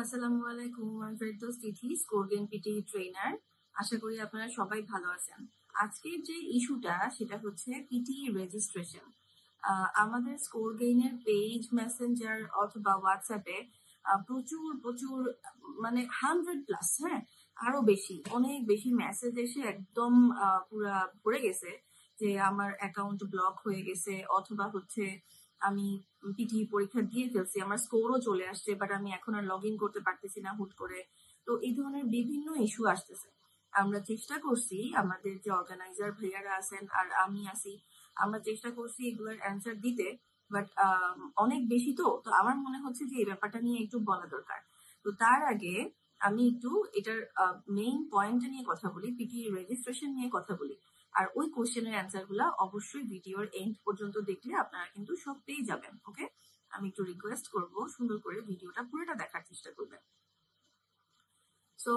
আসসালামু আলাইকুম। আমি ফেরদৌস তিথি, স্কোর গেম পিটি ট্রেনার। আশা করি আপনারা সবাই ভালো আছেন। আজকের যে ইস্যুটা সেটা হচ্ছে পিটি রেজিস্ট্রেশন। আমাদের স্কোর গেইনের পেজ, মেসেঞ্জার অথবা হোয়াটসঅ্যাপে প্রচুর প্রচুর মানে 100+, হ্যাঁ, আরো বেশি, অনেক বেশি মেসেজ এসে একদম পুরা ভরে গেছে যে আমার অ্যাকাউন্ট ব্লক হয়ে গেছে, অথবা হচ্ছে আমি পিটি পরীক্ষা দিয়ে ফেলছি, আমার স্কোরও চলে আসছে, বাট আমি এখন আর লগ ইন করতে পারতেছি না হুট করে। তো এই ধরনের বিভিন্ন ইস্যু আসতেছে। আমরা চেষ্টা করছি, আমাদের যে অর্গানাইজার ভাইয়ারা আছেন আর আমি আছি, আমরা চেষ্টা করছি এগুলোর অ্যান্সার দিতে, বাট অনেক বেশি। তো তো আমার মনে হচ্ছে যে এই ব্যাপারটা নিয়ে একটু বলা দরকার। তো তার আগে আমি একটু এটার মেইন পয়েন্ট নিয়ে কথা বলি, পিটি রেজিস্ট্রেশন নিয়ে কথা বলি। আর ওই কোশ্চেনের অ্যান্সার গুলা অবশ্যই ভিডিওর এন্ড পর্যন্ত দেখলে আপনারা কিন্তু সব পেয়ে যাবেন। ওকে, আমি একটু রিকোয়েস্ট করব সুন্দর করে ভিডিওটা পুরোটা দেখার চেষ্টা করবেন। সো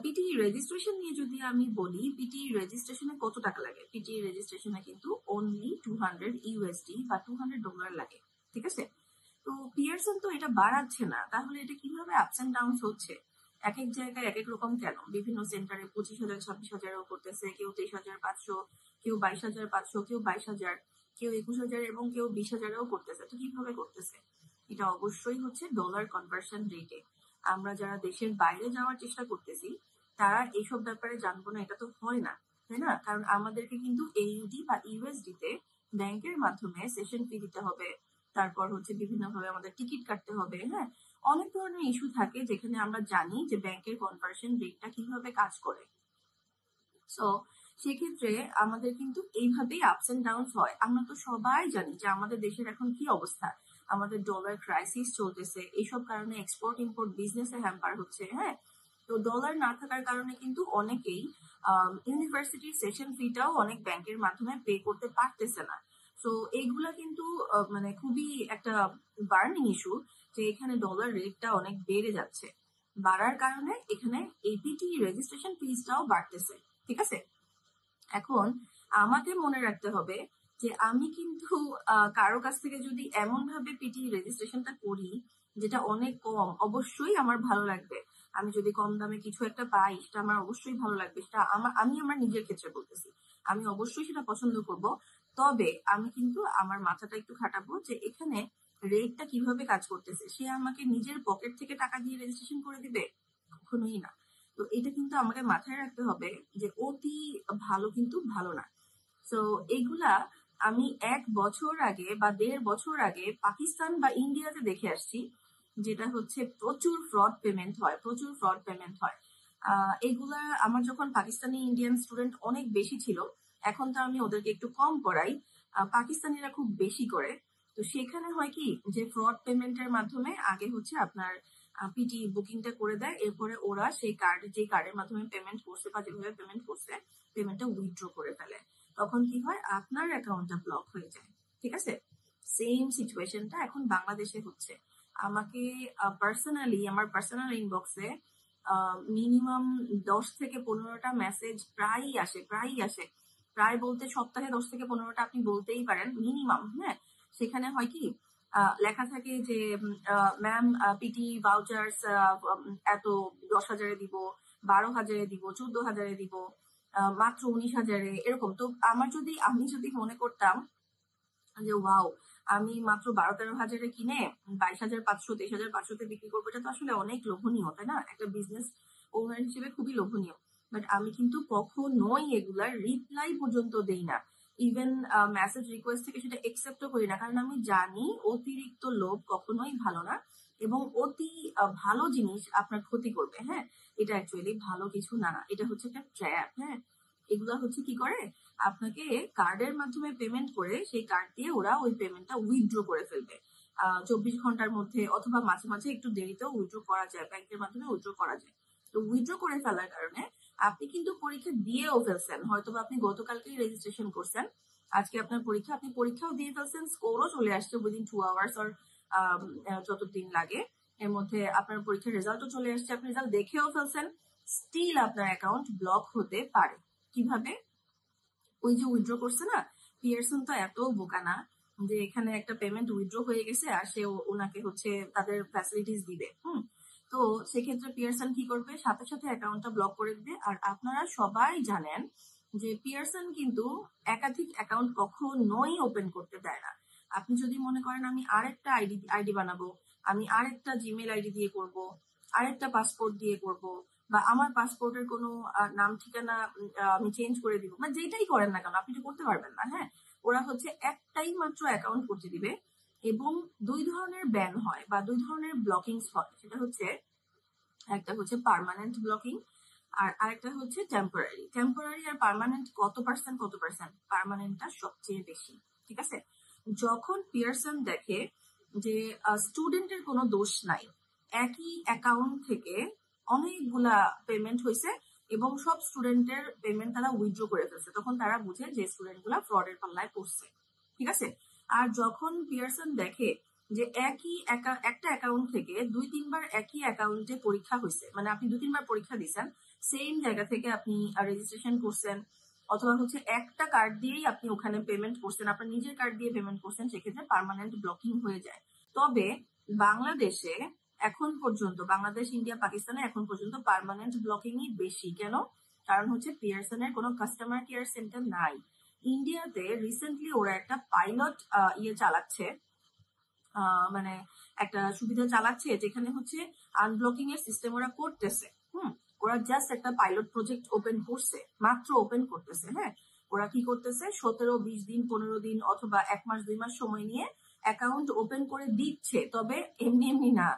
পিটি রেজিস্ট্রেশন নিয়ে যদি আমি বলি, পিটি রেজিস্ট্রেশনে কত টাকা লাগে? পিটি রেজিস্ট্রেশনে কিন্তু অনলি $200 বা $200 লাগে, ঠিক আছে? তো পিয়ারসন তো এটা বাড়াচ্ছে না, তাহলে এটা কিভাবে আপস এন্ড ডাউন হচ্ছে? এক এক জায়গায় এক এক রকম কেন? বিভিন্ন সেন্টারে 25,000 26,000ও করতেছে, কেউ 23,500, কেউ 22,500, কেউ 22,000, কেউ 21,000 এবং কেউ 20,000ও করতেছে। তো কিভাবে করতেছে? এটা অবশ্যই হচ্ছে ডলার কনভার্সন রেটে। আমরা যারা দেশের বাইরে যাওয়ার চেষ্টা করতেছি তারা এইসব ব্যাপারে জানবো না, এটা তো হয় না, তাই না? কারণ আমাদেরকে কিন্তু AUD বা USD তে ব্যাংকের মাধ্যমে সেশন ফি দিতে হবে, তারপর হচ্ছে বিভিন্ন ভাবে আমাদের টিকিট কাটতে হবে। হ্যাঁ, অনেক ধরনের ইস্যু থাকে যেখানে আমরা জানি যে ব্যাংকের কনভার্সন রেটটা কিভাবে কাজ করে। সো সেক্ষেত্রে আমাদের কিন্তু এইভাবেই আপস এন্ড ডাউন হয়। আমরা তো সবাই জানি যে আমাদের দেশের এখন কি অবস্থা, আমাদের ডলার ক্রাইসিস চলতেছে, এইসব কারণে এক্সপোর্ট ইম্পোর্ট বিজনেসে হ্যাম্পার হচ্ছে। হ্যাঁ, তো ডলার না থাকার কারণে কিন্তু অনেকেই ইউনিভার্সিটির সেশন ফিটাও অনেক ব্যাংকের মাধ্যমে পে করতে পারতেছে না। তো এইগুলা কিন্তু মানে খুবই একটা বার্নিং ইস্যু যে এখানে ডলার রেটটা অনেক বেড়ে যাচ্ছে। বাড়ার কারণে এখানে এপিটি রেজিস্ট্রেশন ফিজটাও বাড়তেছে, ঠিক আছে? এখন আমাকে মনে রাখতে হবে যে আমি কিন্তু কারো কাছ থেকে যদি এমন ভাবে পিটি রেজিস্ট্রেশনটা করি যেটা অনেক কম, অবশ্যই আমার ভালো লাগবে। আমি যদি কম দামে কিছু একটা পাই সেটা আমার অবশ্যই ভালো লাগবে, সেটা আমি আমার নিজের ক্ষেত্রে বলতেছি, আমি অবশ্যই সেটা পছন্দ করব। তবে আমি কিন্তু আমার মাথাটা একটু খাটাবো যে এখানে রেটটা কিভাবে কাজ করতেছে। সে আমাকে নিজের পকেট থেকে টাকা দিয়ে রেজিস্ট্রেশন করে দিবে? কখনোই না। তো এটা কিন্তু আমাকে মাথায় রাখতে হবে যে অতি ভালো কিন্তু ভালো না। তো এগুলা আমি 1 বছর আগে বা 1.5 বছর আগে পাকিস্তান বা ইন্ডিয়াতে দেখে আসছি, যেটা হচ্ছে প্রচুর ফ্রড পেমেন্ট হয়, প্রচুর ফ্রড পেমেন্ট হয়। এগুলা আমার যখন পাকিস্তানি ইন্ডিয়ান স্টুডেন্ট অনেক বেশি ছিল, এখন তো আমি ওদেরকে একটু কম পড়াই, পাকিস্তানিরা খুব বেশি করে। তো সেখানে হয় কি যে ফ্রড পেমেন্টের মাধ্যমে আগে হচ্ছে আপনার পিটি বুকিংটা করে দেয়, এরপরে ওরা সেই যে কার্ডের মাধ্যমে পেমেন্ট করছে বা যেভাবে পেমেন্ট করছে পেমেন্টটা উইথড্র করে ফেলে। তখন কি হয়, আপনার অ্যাকাউন্টটা ব্লক হয়ে যায়, ঠিক আছে? সেম সিচুয়েশনটা এখন বাংলাদেশে হচ্ছে। আমাকে পার্সোনালি আমার পার্সোনাল ইনবক্সে মিনিমাম 10 থেকে 15টা মেসেজ প্রায়ই আসে, প্রায়ই আসে। প্রায় বলতে সপ্তাহে 10 থেকে 15টা আপনি বলতেই পারেন মিনিমাম। হ্যাঁ, সেখানে হয় কি লেখা থাকে যে ম্যাম পিটি ভাউচার্স এত 10,000-এ দিব, 12,000-এ দিব, 14,000-এ দিব, মাত্র 19,000-এ, এরকম। তো আমি যদি মনে করতাম যে ওয়াও, আমি মাত্র 12-13 হাজারে কিনে 22,500 23,500-তে বিক্রি করবো, এটা তো আসলে অনেক লোভনীয়, তাই না? একটা বিজনেস ওনার হিসেবে খুবই লোভনীয়। বাট আমি কিন্তু কখনোই এগুলার রিপ্লাই পর্যন্ত দেই না, ইভেন মেসেজ রিকোয়েস্ট থেকে সেটা একসেপ্টও করি না, কারণ আমি জানি অতিরিক্ত লোভ কখনোই ভালো না এবং অতি ভালো জিনিস আপনার ক্ষতি করবে। হ্যাঁ, এটা অ্যাকচুয়ালি ভালো কিছু না, এটা হচ্ছে একটা ট্র্যাপ। হ্যাঁ, এগুলা হচ্ছে কি করে, আপনাকে কার্ডের মাধ্যমে পেমেন্ট করে সেই কার্ড দিয়ে ওরা ওই পেমেন্টটা উইথড্র করে ফেলবে 24 ঘন্টার মধ্যে, অথবা মাঝে মাঝে একটু দেরিতেও উইথড্র করা যায়, ব্যাংকের মাধ্যমে উইথড্র করা যায়। তো উইথড্র করে ফেলার কারণে আপনি কিন্তু পরীক্ষা দিয়েও ফেলছেন, হয়তোবা আপনি গতকালকেই রেজিস্ট্রেশন করছেন, আজকে আপনার পরীক্ষা, আপনি পরীক্ষাও দিয়ে ফেলছেন, স্কোরও চলে আসছে উইদিন 2 আওয়ার্স আর যতদিন লাগে এর মধ্যে আপনার পরীক্ষার রেজাল্টও চলে আসছে, আপনি রেজাল্ট দেখেও ফেলছেন, স্টিল আপনার অ্যাকাউন্ট ব্লক হতে পারে। কিভাবে? ওই যে উইথড্র করছে না, পিয়ারসন তো এত বোকা না যে এখানে একটা পেমেন্ট উইথড্র হয়ে গেছে আর সে ওনাকে হচ্ছে তাদের ফ্যাসিলিটিস দিবে। তো তো সেক্ষেত্রে পিয়ারসন কি করবে, সাথে সাথে অ্যাকাউন্টটা ব্লক করে দিবে। আর আপনারা সবাই জানেন যে পিয়ারসন কিন্তু একাধিক অ্যাকাউন্ট কখনোই ওপেন করতে দেয় না। আপনি যদি মনে করেন আমি আরেকটা আইডি বানাবো, আমি আরেকটা জিমেল আইডি দিয়ে করব, আরেকটা পাসপোর্ট দিয়ে করব, বা আমার পাসপোর্টের কোনো নাম ঠিকানা আমি চেঞ্জ করে দিব, মানে যেটাই করেন না কেন আপনি তো করতে পারবেন না। হ্যাঁ, ওরা হচ্ছে একটাই মাত্র অ্যাকাউন্ট করতে দিবে এবং দুই ধরনের ব্যান হয় বা দুই ধরনের ব্লকিংস হয়। সেটা হচ্ছে একটা হচ্ছে পার্মানেন্ট ব্লকিং আর আরেকটা হচ্ছে টেম্পোরারি। টেম্পোরারি আর পার্মানেন্ট কত পার্সেন্ট? পার্মানেন্টটা সবচেয়ে বেশি। ঠিক আছে, যখন পিয়ারসন দেখে যে স্টুডেন্টের কোনো দোষ নাই, একই অ্যাকাউন্ট থেকে অনেকগুলা পেমেন্ট হয়েছে এবং সব স্টুডেন্টের পেমেন্ট তারা উইথড্র করে ফেলছে, তখন তারা বুঝে যে স্টুডেন্টগুলা ফ্রডের পাল্লায় পড়ছে। ঠিক আছে, আর যখন পিয়ারসন দেখে যে একটা অ্যাকাউন্ট থেকে 2-3 বার একই অ্যাকাউন্টে পরীক্ষা হয়েছে, মানে আপনি 2-3 বার পরীক্ষা দিয়েছেন, সেম জায়গা থেকে আপনি রেজিস্ট্রেশন করছেন, অথবা হচ্ছে একটা কার্ড দিয়েই আপনি ওখানে পেমেন্ট করছেন, আপনার নিজের কার্ড দিয়ে পেমেন্ট করছেন, সেক্ষেত্রে পার্মানেন্ট ব্লকিং হয়ে যায়। তবে বাংলাদেশে এখন পর্যন্ত, বাংলাদেশ, ইন্ডিয়া, পাকিস্তানে এখন পর্যন্ত পার্মানেন্ট ব্লকিংই বেশি। কেন? কারণ হচ্ছে পিয়ারসনের কোনো কাস্টমার কেয়ার সেন্টার নাই। ইন্ডিয়াতে রিসেন্টলি ওরা একটা পাইলট চালাচ্ছে, মানে একটা সুবিধা চালাচ্ছে যেখানে হচ্ছে আনব্লকিং এর সিস্টেম ওরা করতেছে। ওরা জাস্ট একটা পাইলট প্রজেক্ট ওপেন করছে, মাত্র ওপেন করতেছে। হ্যাঁ, ওরা কি করতেছে, 17-20 দিন, 15 দিন অথবা 1 মাস 2 মাস সময় নিয়ে অ্যাকাউন্ট ওপেন করে দিচ্ছে। তবে এমনি এমনি না,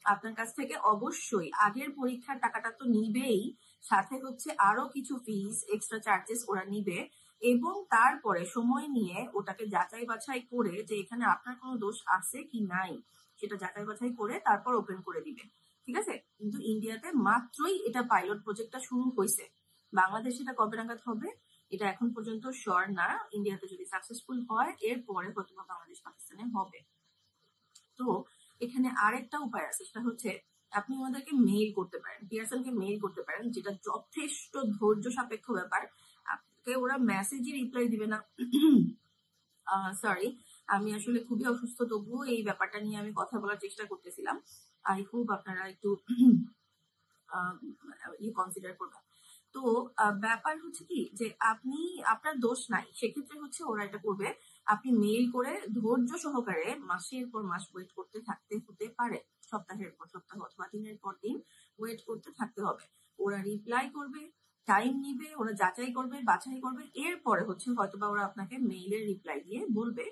আপনার কাছ থেকে অবশ্যই আগের পরীক্ষার টাকাটা তো নিবেই, সাথে হচ্ছে আরো কিছু ফিস, এক্সট্রা চার্জেস ওরা নিবে এবং তারপরে সময় নিয়ে ওটাকে যাচাই বাছাই করে যে এখানে আপনার কোনো দোষ আছে কি নাই সেটা যাচাই বাছাই করে তারপর ওপেন করে দিবে। ঠিক আছে, কিন্তু ইন্ডিয়াতে মাত্রই এটা পাইলট প্রজেক্টটা শুরু হয়েছে। বাংলাদেশে এটা কবে নাগাদ হবে এটা এখন পর্যন্ত শিওর না। ইন্ডিয়াতে যদি সাকসেসফুল হয় এরপরে হয়তো বাংলাদেশ পাকিস্তানে হবে। তো এখানে আরেকটা উপায় আছে, সেটা হচ্ছে আপনি ওনাদেরকে মেইল করতে পারেন, পিয়ারসনকে মেইল করতে পারেন, যেটা যথেষ্ট ধৈর্য সাপেক্ষ ব্যাপার। আপনাকে ওরা মেসেজই রিপ্লাই দিবে না। সরি, আমি আসলে খুবই অসুস্থ, তবুও এই ব্যাপারটা নিয়ে আমি কথা বলার চেষ্টা করতেছিলাম। আই হোপ আপনারা একটু কনসিডার করবেন। তো ব্যাপার হচ্ছে কি যে আপনি, আপনার দোষ নাই, সেক্ষেত্রে হচ্ছে ওরা এটা করবে, আপনি মেইল করে ধৈর্য সহকারে মাসের পর মাস ওয়েট করতে থাকতে হতে পারে, সপ্তাহের পর সপ্তাহ অথবা দিনের পর দিন ওয়েট করতে থাকতে হবে। ওরা রিপ্লাই করবে, টাইম নিবে, ওরা যাচাই করবে, বাছাই করবে, এরপরে হচ্ছে হয়তোবা ওরা আপনাকে মেইলের রিপ্লাই দিয়ে বলবে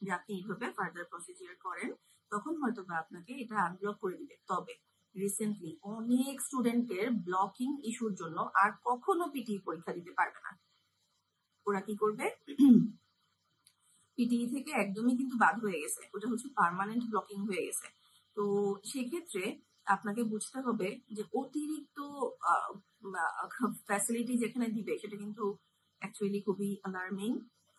যে আপনি এইভাবে ফার্দার প্রসিজিয়ার করেন, তখন হয়তোবা আপনাকে এটা আনব্লক করে দিবে। তবে রিসেন্টলি অনেক স্টুডেন্টের ব্লকিং ইস্যুর জন্য আর কখনো পিটি পরীক্ষা দিতে পারবে না। ওরা কি করবে, পিটিই থেকে একদমই কিন্তু বাদ হয়ে গেছে, ওটা হচ্ছে পার্মানেন্ট ব্লকিং হয়ে গেছে। তো সেক্ষেত্রে আপনাকে বুঝতে হবে যে অতিরিক্ত ফ্যাসিলিটি যেখানে দিবে সেটা কিন্তু অ্যাকচুয়ালি খুবই অ্যালার্মিং।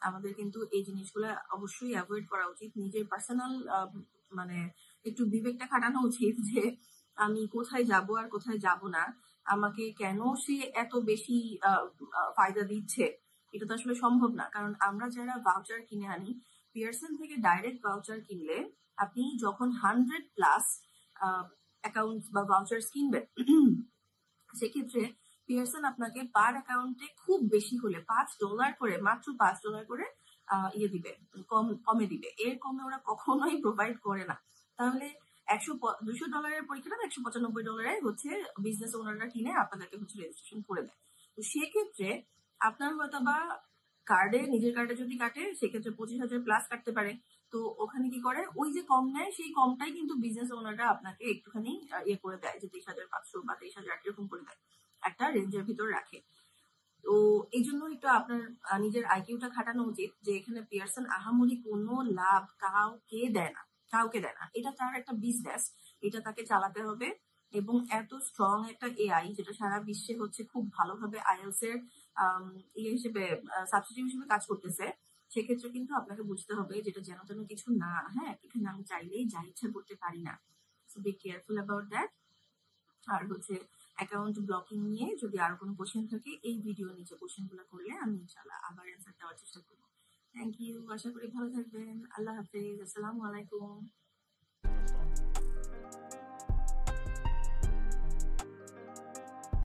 আমাদের কিন্তু এই জিনিসগুলো অবশ্যই অ্যাভয়েড করা উচিত। নিজের পার্সোনাল মানে একটু বিবেকটা খাটানো উচিত যে আমি কোথায় যাব আর কোথায় যাব না, আমাকে কেন সে এত বেশি ফায়দা দিচ্ছে, এটা তো আসলে সম্ভব না। কারণ আমরা যারা ভাউচার কিনে আনি, পিয়ারসন থেকে ডাইরেক্ট ভাউচার কিনলে আপনি যখন 100+ অ্যাকাউন্ট বা ভাউচার্স কিনবেন, সেক্ষেত্রে পিয়ারসন আপনাকে পার অ্যাকাউন্টে খুব বেশি হলে $5 করে, মাত্র $5 করে দিবে, কমে দিবে। এর কমে ওরা কখনোই প্রোভাইড করে না। তাহলে $200 পরীক্ষাটা $195 হচ্ছে বিজনেস ওনাররা কিনে আপনাদেরকে হচ্ছে রেজিস্ট্রেশন করে দেয়। তো সেক্ষেত্রে আপনার হয়তো বা নিজের কার্ডে যদি কাটে সেক্ষেত্রে 25,000+ কাটতে পারে। তো ওখানে কি করে, ওই যে কম নেয় সেই কমটাই কিন্তু বিজনেস ওনাররা আপনাকে একটুখানি করে দেয়, যে 23,500 বা 23,000 এরকম করে দেয়, একটা রেঞ্জের ভিতর রাখে। তো এই জন্য একটু আপনার নিজের আইকিউটা খাটানো উচিত যে এখানে পিয়ারসন আহামরি কোনো লাভ কাউকে দেয় না, এটা তার একটা বিজনেস, এটা তাকে চালাতে হবে। এবং এত স্ট্রং একটা এআই যেটা সারা বিশ্বে হচ্ছে খুব ভালোভাবে আইএলস এর হিসেবে সাবস্টিটিউট হিসেবে কাজ করতেছে, সেক্ষেত্রে কিন্তু আপনাকে বুঝতে হবে যেটা যেন তেন কিছু না। হ্যাঁ, এখানে আমি চাইলেই যা ইচ্ছা করতে পারি না। So be careful about that. আর হচ্ছে অ্যাকাউন্ট ব্লকিং নিয়ে যদি আর কোনো কোশ্চেন থাকে এই ভিডিও নিচে কোশ্চেনগুলো করলে আমি ইনশাআল্লাহ আবার অ্যান্সার দেওয়ার চেষ্টা করবো। থ্যাংক ইউ, আশা করি ভালো থাকবেন। আল্লাহ হাফেজ, আসসালামু আলাইকুম।